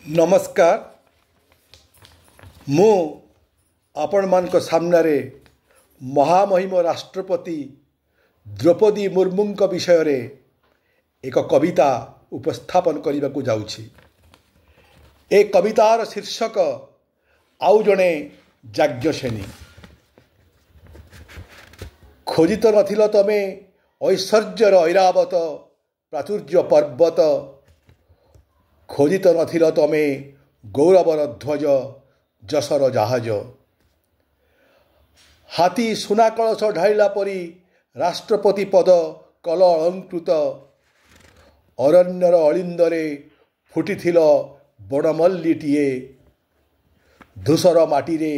नमस्कार मु आपण मान सामने महामहिम राष्ट्रपति द्रौपदी मुर्मू विषय रे एक कविता उपस्थापन करने को जाऊँगी। ए कवितार शीर्षक आउ जड़े याज्ञसेनी। खोजित नथिल तमे ऐश्वर्यर ऐरावत प्राचुर्य पर्वत, खोजित नथिल तमे गौरवर ध्वज जसर जहाज। हाथी सुना कलश ढाइला परी राष्ट्रपति पद कल अलंकृत, अरण्यर अलिंदरे फुटिथिल बणमल्लीटीए, धूसर माटीरे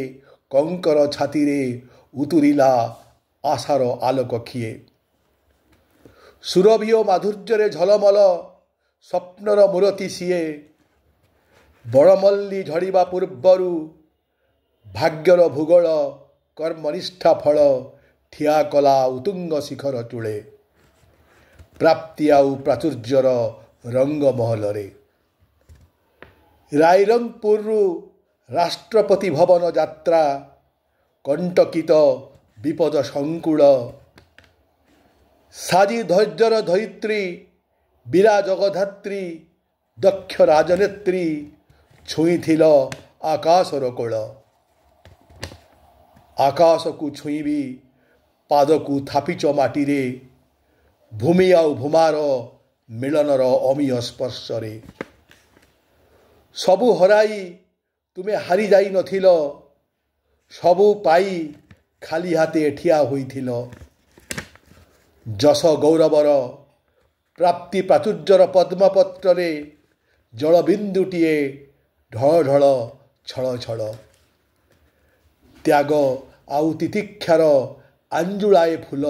कंकर छातीरे उतुरिला आशार आलोक खिए। सुरभि ओ माधुर्य झलमल स्वप्नर मूर्ति सीए, बणमल्ली झड़िबा पूर्वरु भाग्यर भूगोल कर्मनिष्ठा फल ठिया कला उतुंग शिखर चूले। प्राप्ति आउ प्राचुर्यर रंग महल रे रायरंगपुर राष्ट्रपति भवन यात्रा, कंटकित विपद संकुल। साजी धैर्यर धरित्री वीरा जगधात्री, दक्ष राजनेत्री छुईथिल आकाशर कोल। आकाश को छुईबी पाद को थापिच माटीरे, भूमि आउ भूमार मिलनर अमीय स्पर्श रे। सबु हराई तुमे हारी जाई नथिल, सबु पाई खाली हाथे ठिया होइथिल। जस गौरवर प्राप्ति प्राचुर्यर पद्मपत्र रे जलबिंदुटीए ढळ ढळ छळ छळ। त्याग आउ तितिक्षार आंजुलाए फूल,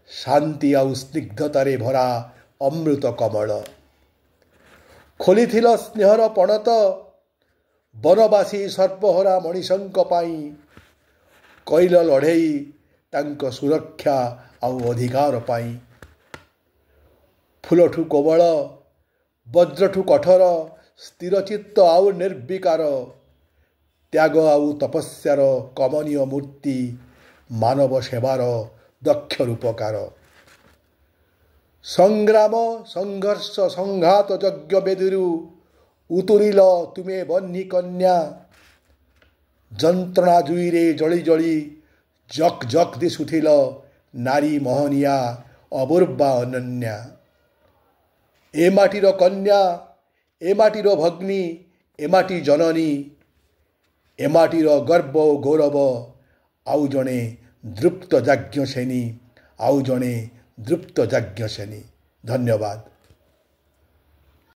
शांति आउ स्निग्धतारे भरा अमृत कमल। खोलिथिल स्नेहर पणत बनवासी सर्पहरा मणिषंक पाई, कइल लढ़ेई तांक सुरक्षा आउ अधिकार पाई। फूलठू कोमल वज्रठू कठोर, स्थिरचित्त आउ निर्विकार, त्याग आउ तपस्यार कमनीय मूर्ति, मानव सेवार दक्ष रूपकार। संग्राम संघर्ष संघात यज्ञ बेदीरु उतुरिल तुमे बन्ही कन्या। जंत्रणा जुईरे जली जली जक जक दिशुथिल नारी मोहनिया अपूर्वा अनन्या। ए माटीर कन्या, ए माटीर भग्नी, ए माटी जननी, ए माटीर गर्व गौरव आउ जणे दृप्त याज्ञसेनी, आउ जणे दृप्त याज्ञसेनी। धन्यवाद।